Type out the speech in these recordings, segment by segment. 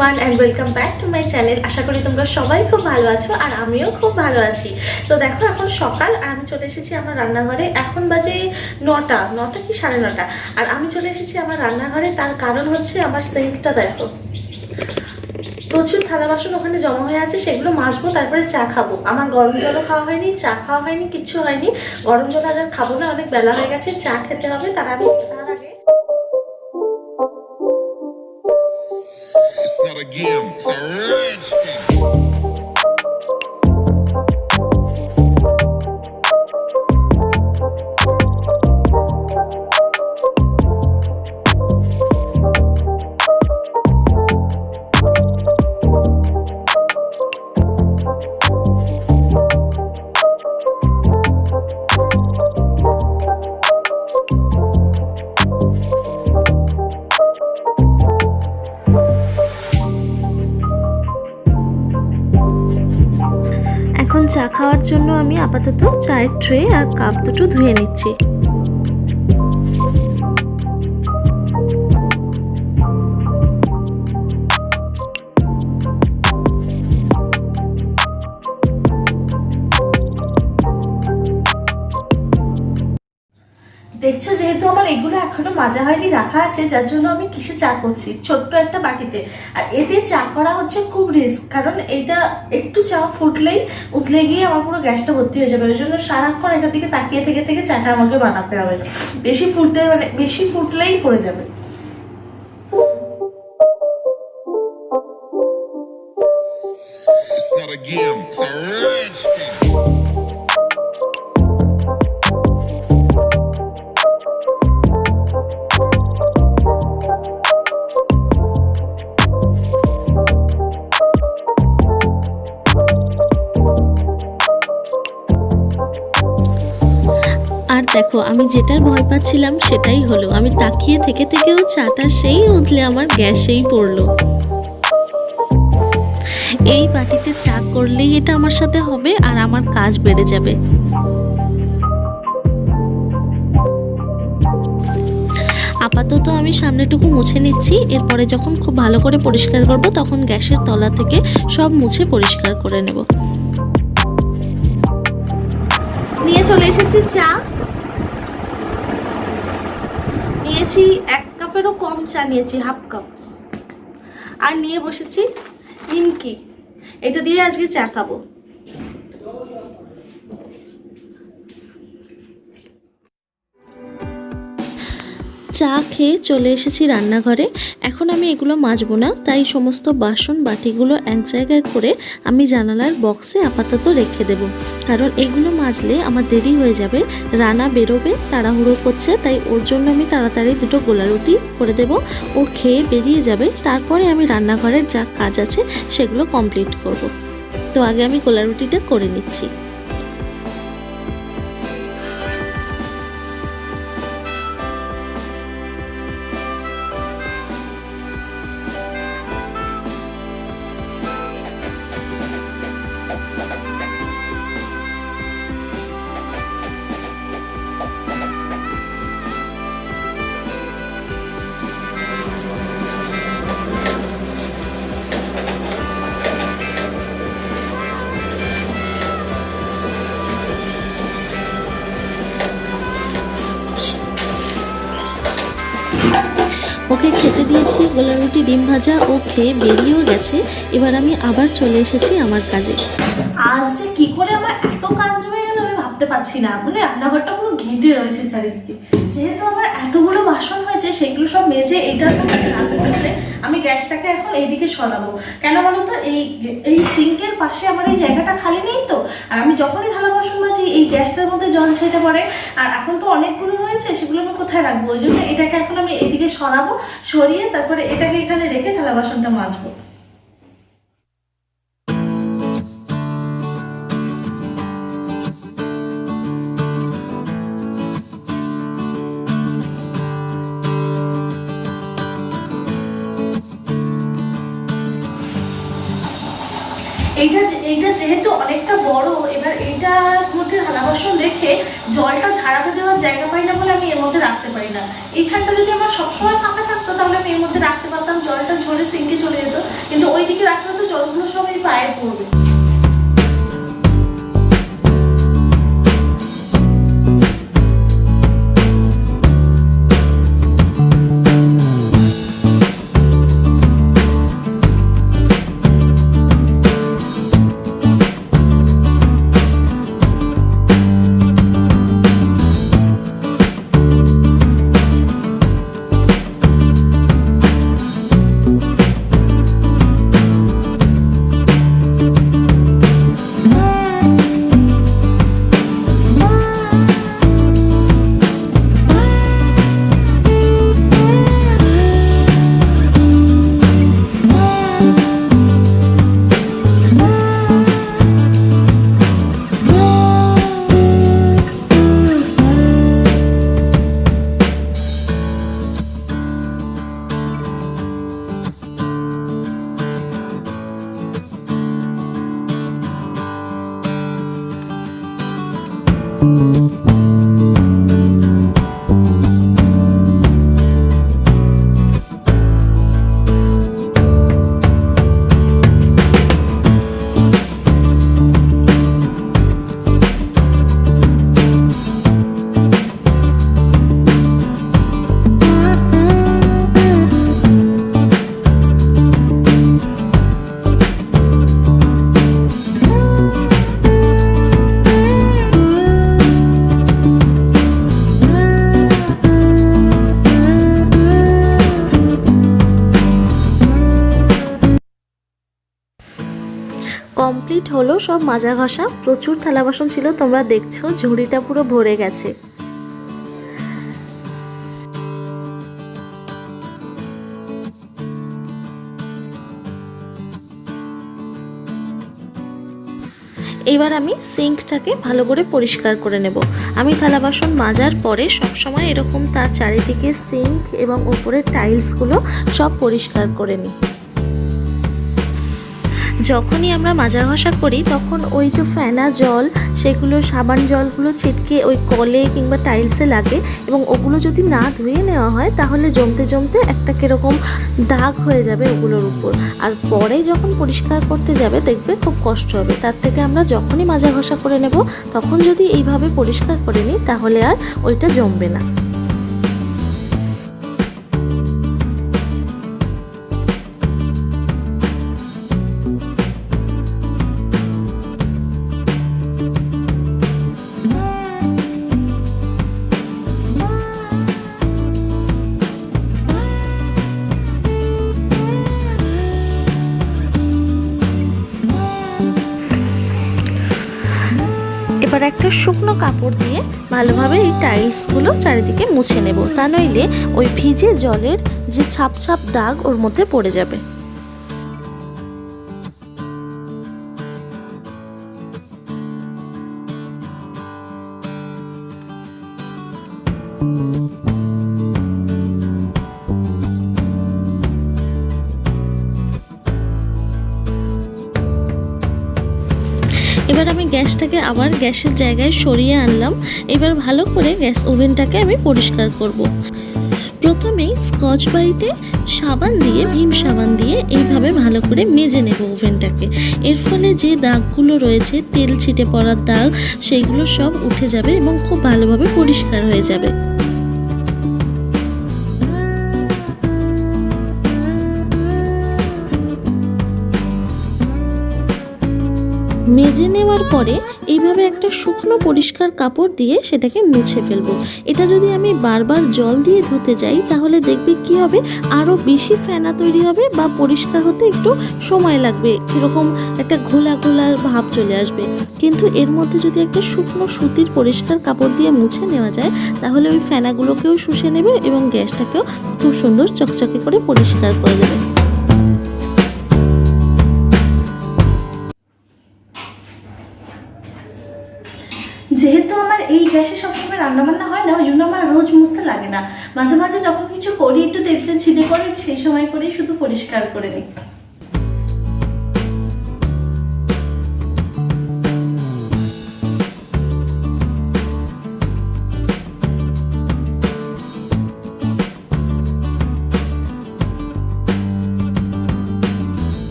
Everyone and welcome back to my channel. আশা করি তোমরা সবাই খুব ভালো আছো আর আমিও খুব ভালো আছি। তো দেখো এখন সকাল আর আমি চলে এসেছি আমার রান্নাঘরে। এখন বাজে নটা কি 9:30। আর আমি চলে এসেছি আমার রান্নাঘরে, তার কারণ হচ্ছে আমার সিঙ্কটা দেখো, প্রচুর থালা বাসন ওখানে জমা হয়ে আছে, সেগুলো মাজবো, তারপরে চা খাবো। আমার গরম জলও খাওয়া হয়নি, চা খাওয়া হয়নি, কিচ্ছু হয়নি। গরম জল আজ আর খাবো না, অনেক বেলা হয়ে গেছে, চা খেতে হবে। তার আগে It's not a game, it's a rich thing. এখন চা খাওয়ার জন্য আমি আপাতত চায়ের ট্রে আর কাপ দুটো ধুয়ে নিচ্ছি। দেখছো যেহেতু আমার এগুলো এখনো মাজা হয়নি, রাখা আছে, যার জন্য আমি কিসে চা করছি, ছোট্ট একটা বাটিতে। আর এতে চা করা হচ্ছে খুব রিস্ক, কারণ এটা একটু চা ফুটলেই উতলে গিয়ে আমার পুরো গ্যাসটা ভর্তি হয়ে যাবে। ওই জন্য সারাক্ষণ এটার দিকে তাকিয়ে থেকে থেকে চাটা আমাকে বানাতে হবে। বেশি ফুটলেই পড়ে যাবে। It's not a game, it's a rich thing. আর দেখো আমি যেটার ভয় পাচ্ছিলাম সেটাই হলো, আমি তাকিয়ে থেকে থেকেও চাটা সেই উতলে আমার গ্যাসেই পড়লো। এই বাটিতে চা করলেই এটা আমার সাথে হবে আর আমার কাজ বেড়ে যাবে। আপাতত আমি সামনেটুকু মুছে নিচ্ছি, এরপরে যখন খুব ভালো করে পরিষ্কার করব তখন গ্যাসের তলা থেকে সব মুছে পরিষ্কার করে নেব। নিয়ে চলে এসেছি চা, নিয়েছি 1 কাপেরও কম চা নিয়েছি, 1/2 কাপ। আর নিয়ে বসেছি নিমকি, এটা দিয়ে আজকে চা খাবো। চা খেয়ে চলে এসেছি রান্নাঘরে। এখন আমি এগুলো মাজবো না, তাই সমস্ত বাসন বাটিগুলো এক জায়গায় করে আমি জানালার বক্সে আপাতত রেখে দেব, কারণ এগুলো মাজলে আমার দেরি হয়ে যাবে। রানা বেরোবে, তাড়াহুড়ো করছে, তাই ওর জন্য আমি তাড়াতাড়ি 2টো গোলা রুটি করে দেব। ও খেয়ে বেরিয়ে যাবে, তারপরে আমি রান্নাঘরের যা কাজ আছে সেগুলো কমপ্লিট করব। তো আগে আমি গোলা রুটিটা করে নিচ্ছি। ওকে খেতে দিয়েছি গোলা রুটি ডিম ভাজা, ও খেয়ে বেরিয়েও গেছে। এবার আমি আবার চলে এসেছি আমার কাজে। আজ যে কি করে আমার এত কাজ হয়ে গেল আমি ভাবতে পারছি না, মানে রান্নাঘরটা পুরো ঘেঁটে রয়েছে চারিদিকে। যেহেতু আমার এতগুলো বাসন হয়েছে সেগুলো সব মেজে এটার মধ্যে রাখবো বলে আমি গ্যাসটাকে এখন এইদিকে সরাবো। কেন বলো তো, এই সিঙ্কের পাশে আমার এই জায়গাটা খালি নেই তো, আর আমি যখনই থালা বাসন মাজি এই গ্যাসটার মধ্যে জল ছেটে পড়ে। আর এখন তো অনেকগুলো রয়েছে, সেগুলো আমি কোথায় রাখবো? ওই জন্য এটাকে এখন আমি এইদিকে সরাবো, সরিয়ে তারপরে এটাকে এখানে রেখে থালা বাসনটা মাজবো। এইটা যেহেতু অনেকটা বড়, এবার এইটার মধ্যে থালা বাসন রেখে জলটা ঝাড়াতে দেওয়ার জায়গা পাই না বলে আমি এর মধ্যে রাখতে পারি না। এইখানটা যদি আমার সবসময় ফাঁকা থাকতো তাহলে আমি এর মধ্যে রাখতে পারতাম, জলটা ঝরে সিঙ্কে চলে যেত, কিন্তু ওইদিকে রাখলে তো জলগুলো সব এই পায়ে পড়বে। কমপ্লিট হলো সব মাজা ঘষা। প্রচুর থালা বাসন ছিল, তোমরা দেখছো ঝুড়িটা পুরো ভরে গেছে। এবার আমি সিঙ্কটাকে ভালো করে পরিষ্কার করে নেব। আমি থালা বাসন মাজার পরে সবসময় এরকম তার চারিদিকে সিঙ্ক এবং উপরের টাইলসগুলো সব পরিষ্কার করে নিই। যখনই আমরা মাজা ঘষা করি তখন ওই যে ফেনা জল, সেগুলো সাবান জলগুলো ছিটকে ওই কলে কিংবা টাইলসে লাগে, এবং ওগুলো যদি না ধুয়ে নেওয়া হয় তাহলে জমতে জমতে একটা কীরকম দাগ হয়ে যাবে ওগুলোর উপর, আর পরে যখন পরিষ্কার করতে যাবে দেখবে খুব কষ্ট হবে। তার থেকে আমরা যখনই মাজা ঘষা করে নেব তখন যদি এইভাবে পরিষ্কার করে নিই তাহলে আর ওইটা জমবে না। এবার একটা শুকনো কাপড় দিয়ে ভালোভাবে এই টাইলসগুলো চারিদিকে মুছে নেব, তা নইলে ওই ভিজে জলের যে ছাপ ছাপ দাগ ওর মধ্যে পড়ে যাবে। এবার আমি গ্যাসটাকে আবার গ্যাসের জায়গায় সরিয়ে আনলাম। এবার ভালো করে গ্যাস ওভেনটাকে আমি পরিষ্কার করব। প্রথমেই স্কচ ব্রাইটে সাবান দিয়ে, ভীম সাবান দিয়ে এইভাবে ভালো করে মেজে নেব ওভেনটাকে। এর ফলে যে দাগগুলো রয়েছে, তেল ছিটে পড়ার দাগ, সেইগুলো সব উঠে যাবে এবং খুব ভালোভাবে পরিষ্কার হয়ে যাবে। মেজে নেওয়ার পরে এইভাবে একটা শুকনো পরিষ্কার কাপড় দিয়ে সেটাকে মুছে ফেলবো। এটা যদি আমি বারবার জল দিয়ে ধুতে যাই তাহলে দেখবে কি হবে, আরও বেশি ফেনা তৈরি হবে বা পরিষ্কার হতে একটু সময় লাগবে, কীরকম একটা ঘোলা ঘোলা ভাব চলে আসবে। কিন্তু এর মধ্যে যদি একটা শুকনো সুতির পরিষ্কার কাপড় দিয়ে মুছে নেওয়া যায় তাহলে ওই ফেনাগুলোকেও শুষে নেবে এবং গ্যাসটাকেও খুব সুন্দর চকচকে করে পরিষ্কার করে দেবে। যেহেতু আমার এই গ্যাসে সবসময় রান্নাবান্না হয় না, ওই জন্য আমার রোজ মুছতে লাগে না। মাঝে মাঝে যখন কিছু করি একটু তেলটা ছিটে পড়ে, সেই সময় করেই শুধু পরিষ্কার করে নিই।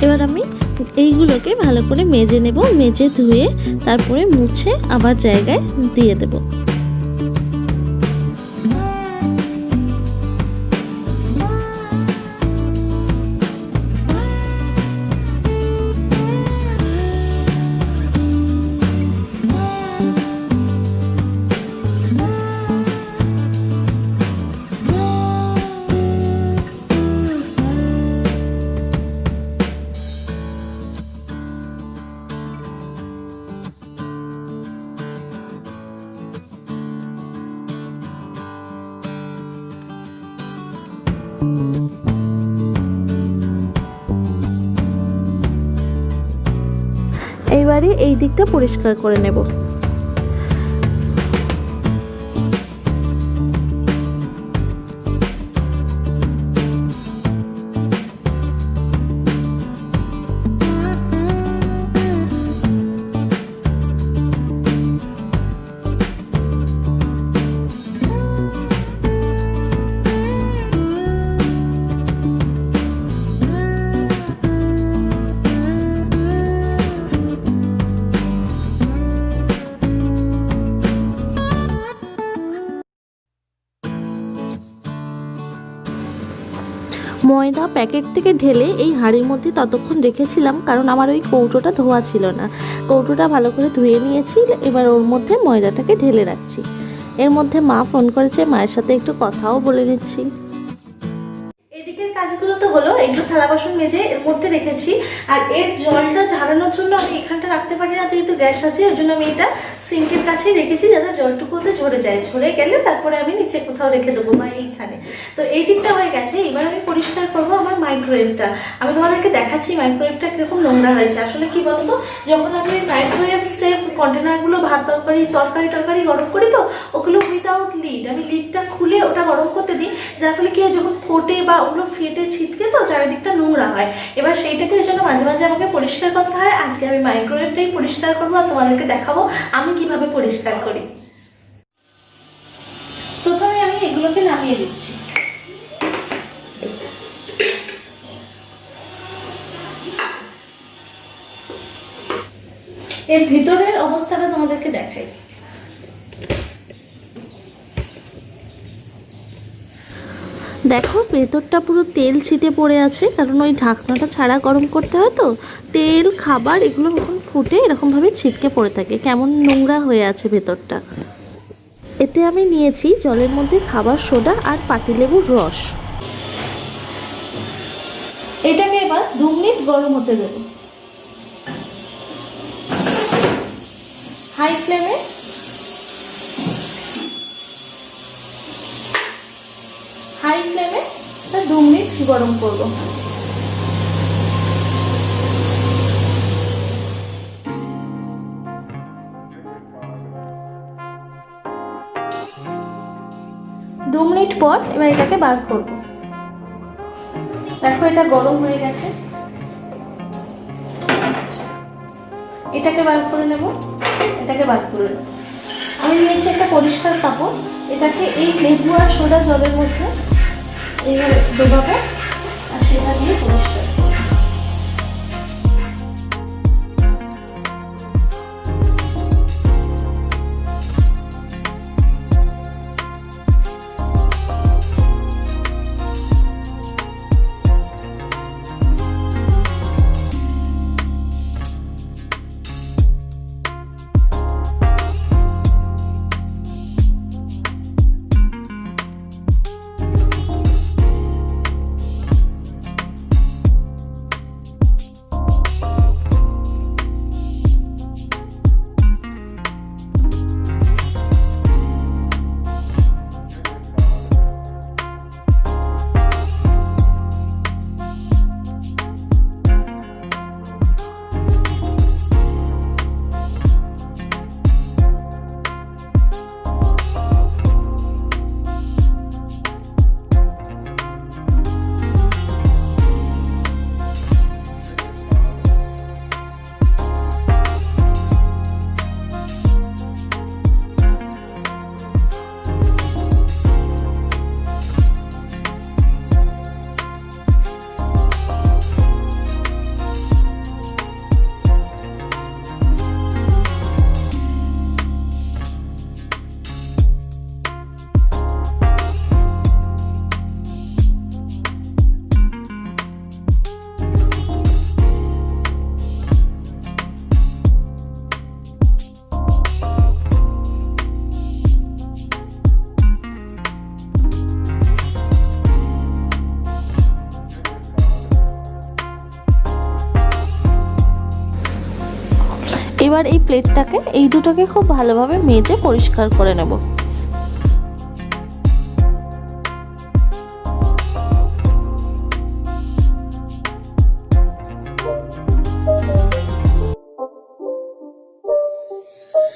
এবার আমি এইগুলোকে ভালো করে মেজে নেব, মেজে ধুয়ে তারপরে মুছে আবার জায়গায় দিয়ে দেব। এইবারে এই দিকটা পরিষ্কার করে নেব। ময়দা প্যাকেট থেকে ঢেলে এই হাঁড়ির মধ্যে ততক্ষণ রেখেছিলাম, কারণ আমার ওই কৌটোটা ধোয়া ছিল না। কৌটোটা ভালো করে ধুয়ে নিয়েছি, এবার ওর মধ্যে ময়দাটাকে ঢেলে রাখছি। এর মধ্যে মা ফোন করেছে, মায়ের সাথে একটু কথাও বলে নিচ্ছি। এদিকের কাজগুলো তো হলো, একটু থালা বাসন মেজে এর মধ্যে রেখেছি। আর এর জলটা ঝাড়ানোর জন্য আমি এখানটা রাখতে পারি না, যেহেতু গ্যাস আছে, ওই জন্য আমি এটা সিঙ্কের কাছেই রেখেছি, যাতে জলটুকুতে ঝরে যায়। ঝরে গেলে তারপরে আমি নিচে কোথাও রেখে দেবো বা এইখানে। তো এই দিকটা হয়ে গেছে। এবার আমি পরিষ্কার করবো আমার মাইক্রোওয়েভটা। আমি তোমাদেরকে দেখাচ্ছি মাইক্রোওয়েভটা কিরকম নোংরা হয়েছে। আসলে কি বলতো, যখন আমি মাইক্রোওয়েভ সেফ কন্টেনারগুলো ভাত তরকারি গরম করি, তো ওগুলো উইদাউট লিড, আমি লিডটা খুলে ওটা গরম করতে দিই, যার ফলে কি হয়, যখন ফোটে বা ওগুলো ফেটে ছিটকে তো চারিদিকটা নোংরা হয়। এবার সেইটাকে ওই জন্য মাঝে মাঝে আমাকে পরিষ্কার করতে হয়। আজকে আমি মাইক্রোওয়েভটাই পরিষ্কার করবো আর তোমাদেরকে দেখাবো আমি কিভাবে পরিষ্কার করি। প্রথমে আমি এগুলোকে নামিয়ে দিচ্ছি। এর ভিতরের অবস্থাটা তোমাদেরকে দেখাই। দেখো ভেতরটা পুরো তেল ছিটে পড়ে আছে, কারণ ওই ঢাকনাটা ছাড়া গরম করতে হয়, তো তেল খাবার এগুলো যখন ফুটে এরকমভাবে ছিটকে পড়ে থাকে, কেমন নোংরা হয়ে আছে ভেতরটা। এতে আমি নিয়েছি জলের মধ্যে খাবার সোডা আর পাতিলেবুর রস। এটাকে এবার 2 মিনিট গরম হতে দেব হাই ফ্লেমে। হাই ফ্লেমে 2 মিনিট গরম করব। দু মিনিট পর এবার এটাকে বার করব। দেখো এটা গরম হয়ে গেছে, এটাকে বার করে নেব। আমি নিয়েছি একটা পরিষ্কার কাপড়, এটাকে এই লেবু আর সোডা জলের মধ্যে এইভাবে ডোবাবো আর সেটা দিয়ে পরিষ্কার করব। এবার এই প্লেটটাকে, এই দুটোকে খুব ভালোভাবে মেজে পরিষ্কার করে নেব।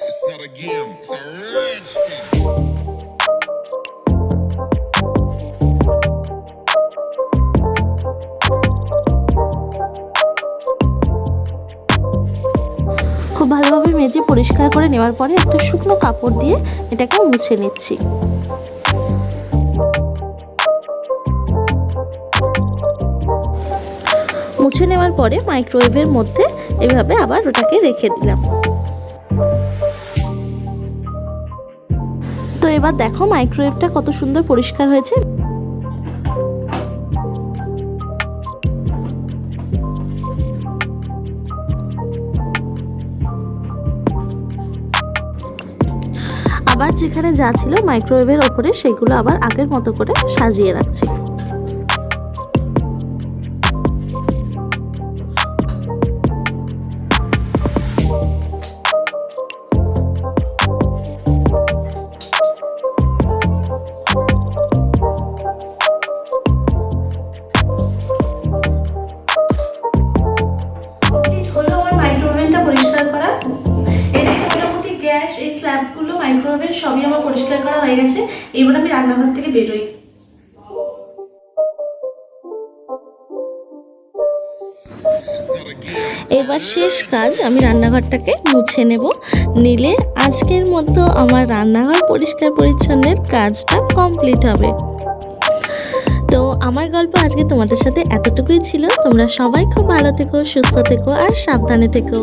It's not a game, it's a rich thing. খুব ভালোভাবে মেজে পরিষ্কার করে নেওয়ার পরে একটা শুকনো কাপড় দিয়ে এটাকে মুছে নিচ্ছি। মুছে নেওয়ার পরে মাইক্রোওয়েভের মধ্যে এভাবে আবার ওটাকে রেখে দিলাম। তো এবার দেখো মাইক্রোওয়েভটা কত সুন্দর পরিষ্কার হয়েছে। আবার যেখানে যা ছিল মাইক্রোওয়েভের ওপরে সেগুলো আবার আগের মতো করে সাজিয়ে রাখছি। এই স্ল্যাবগুলো মাইক্রোওয়েভের সবই আমার পরিষ্কার করা হয়ে গেছে। এবার আমি রান্নাঘর থেকে বেরোই। এবার শেষ কাজ, আমি রান্নাঘরটাকে মুছে নেব। নিলে আজকের মতো আমার রান্নাঘর পরিষ্কার পরিচ্ছন্নের কাজটা কমপ্লিট হবে। তো আমার গল্প আজকে তোমাদের সাথে এতটুকুই ছিল। তোমরা সবাই খুব ভালো থেকো, সুস্থ থেকো আর সাবধানে থেকো।